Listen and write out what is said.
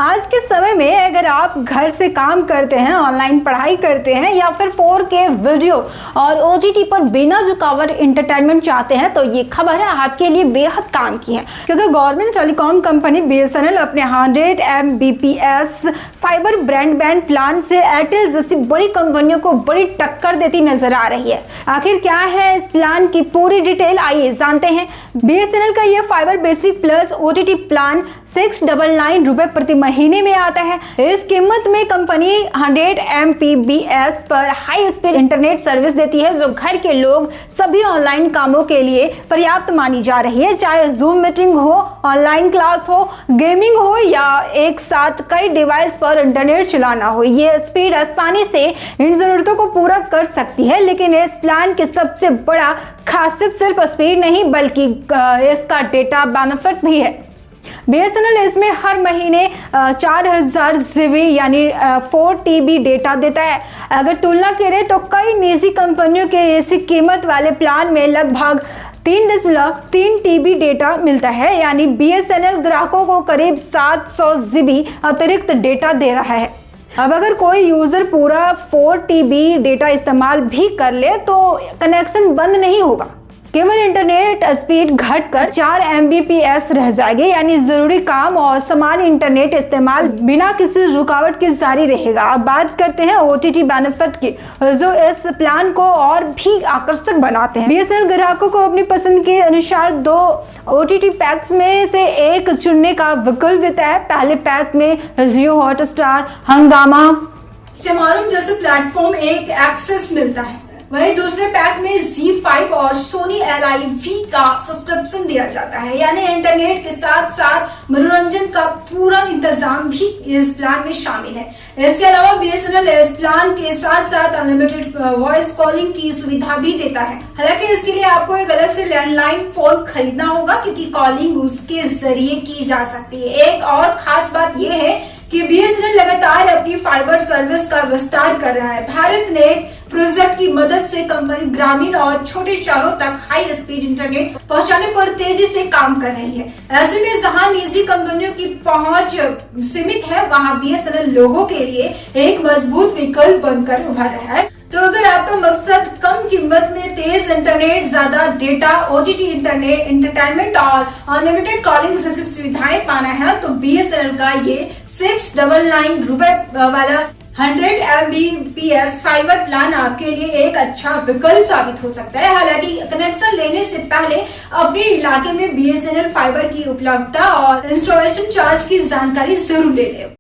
आज के समय में अगर आप घर से काम करते हैं, ऑनलाइन पढ़ाई करते हैं या फिर 4K वीडियो और OTT पर बिना रुकावट इंटरटेनमेंट चाहते हैं तो ये खबर है आपके लिए बेहद काम की है, क्योंकि गवर्नमेंट टेलीकॉम कंपनी BSNL अपने 100 Mbps फाइबर ब्रॉडबैंड प्लान से एयरटेल जैसी बड़ी कंपनियों को बड़ी टक्कर देती नजर आ रही है। आखिर क्या है इस प्लान की पूरी डिटेल, आइए जानते हैं। BSNL का यह fibre basic plus OTT plan 699 रुपए प्रति महीने में आता है। इस कीमत में कंपनी 100 Mbps पर हाई स्पीड इंटरनेट सर्विस देती है, जो घर के लोग सभी ऑनलाइन कामों के लिए पर्याप्त मानी जा रही है। चाहे जूम मीटिंग हो, ऑनलाइन क्लास हो, गेमिंग हो या एक साथ कई डिवाइस पर इंटरनेट चलाना हो, ये स्पीड आसानी से इन जरूरतों को पूरा कर सकती है। लेकिन इस प्लान की सबसे बड़ा खासियत सिर्फ स्पीड नहीं बल्कि इसका डेटा बेनिफिट भी है। BSNL इसमें हर महीने 4000 GB यानी 4 TB डेटा देता है। अगर तुलना करें तो कई निजी कंपनियों के इसी कीमत वाले प्लान में लगभग 3.3 TB डेटा मिलता है, यानी BSNL ग्राहकों को करीब 700 GB अतिरिक्त डेटा दे रहा है। अब अगर कोई यूजर पूरा 4 TB डेटा इस्तेमाल भी कर ले तो कनेक्शन बंद नहीं होगा, केवल इंटरनेट स्पीड घटकर 4 Mbps रह जाएगी, यानी जरूरी काम और सामान्य इंटरनेट इस्तेमाल बिना किसी रुकावट के जारी रहेगा। अब बात करते हैं OTT बेनिफिट की, जो इस प्लान को और भी आकर्षक बनाते हैं। BSNL ग्राहकों को अपनी पसंद के अनुसार 2 OTT पैक्स में से एक चुनने का विकल्प देता है। पहले पैक में जियो हॉटस्टार, हंगामा, समारोह जैसे प्लेटफॉर्म एक एक्सेस मिलता है, वहीं दूसरे पैक में ZEE5 और Sony LIV का सब्सक्रिप्शन दिया जाता है, यानी इंटरनेट के साथ साथ मनोरंजन का पूरा इंतजाम भी इस प्लान में शामिल है। इसके अलावा BSNL इस प्लान के साथ साथ अनलिमिटेड वॉइस कॉलिंग की सुविधा भी देता है। हालांकि इसके लिए आपको एक अलग से लैंडलाइन फोन खरीदना होगा, क्योंकि कॉलिंग उसके जरिए की जा सकती है। एक और खास बात यह है कि BSNL लगातार अपनी फाइबर सर्विस का विस्तार कर रहा है। भारत नेट प्रोजेक्ट की मदद से कंपनी ग्रामीण और छोटे शहरों तक हाई स्पीड इंटरनेट पहुंचाने पर तेजी से काम कर रही है। ऐसे में जहां निजी कंपनियों की पहुंच सीमित है, वहां BSNL लोगों के लिए एक मजबूत विकल्प बनकर उभर रहा है। तो अगर आपका मकसद कम कीमत में तेज इंटरनेट, ज्यादा डेटा, OTT इंटरनेट एंटरटेनमेंट और अनलिमिटेड कॉलिंग जैसी सुविधाएं पाना है तो BSNL का ये 699 रुपए वाला 100 Mbps फाइबर प्लान आपके लिए एक अच्छा विकल्प साबित हो सकता है। हालांकि कनेक्शन लेने से पहले अपने इलाके में BSNL फाइबर की उपलब्धता और इंस्टॉलेशन चार्ज की जानकारी जरूर ले लें।